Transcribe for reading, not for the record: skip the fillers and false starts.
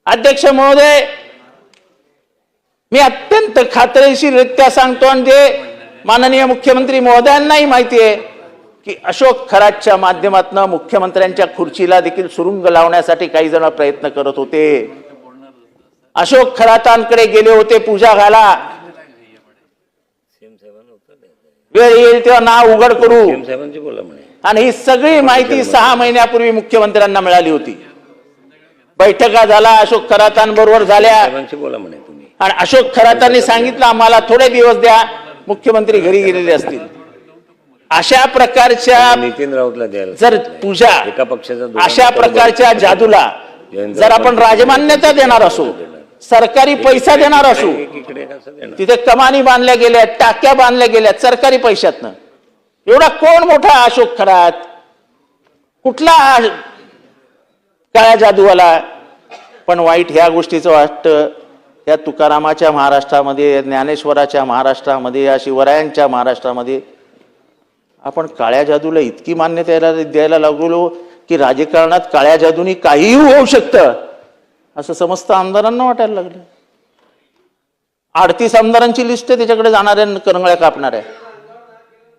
अध्यक्ष महोदय, मी अत्यंत खात्रीशीररित्या सांगतो आणि जे माननीय मुख्यमंत्री महोदयांनाही माहिती आहे की अशोक खरातच्या माध्यमातून मुख्यमंत्र्यांच्या खुर्चीला देखील सुरुंग लावण्यासाठी काही जण प्रयत्न करत होते। अशोक खरातांकडे गेले होते पूजा घाला, वेळ येईल तेव्हा नाव उघड करू, आणि ही सगळी माहिती 6 महिन्यापूर्वी मुख्यमंत्र्यांना मिळाली होती। बैठका झाला अशोक खरातांबरोबर झाल्या आणि अशोक खरातांनी सांगितलं आम्हाला थोडे दिवस द्या, मुख्यमंत्री घरी गेलेले असतील। अशा प्रकारच्या नितीन राऊतला द्यायला जर पूजा एका पक्षाचा अशा प्रकारच्या जादूला जर आपण राजमान्यता देणार असू, सरकारी पैसा देणार असू, तिथे कमानी बांधल्या गेल्या, टाक्या बांधल्या गेल्या सरकारी पैशातनं, एवढा कोण मोठा अशोक खरात, कुठला काळ्या जादूवाला? पण वाईट ह्या गोष्टीचं वाटतं या तुकारामाच्या महाराष्ट्रामध्ये, ज्ञानेश्वराच्या महाराष्ट्रामध्ये, या शिवरायांच्या महाराष्ट्रामध्ये आपण काळ्या जादूला इतकी मान्यता द्यायला लागलो की राजकारणात काळ्या जादूनी काहीही होऊ शकतं असं समस्त आमदारांना वाटायला लागलं। 38 आमदारांची लिस्ट त्याच्याकडे जाणाऱ्या करंगळ्या कापणाऱ्या।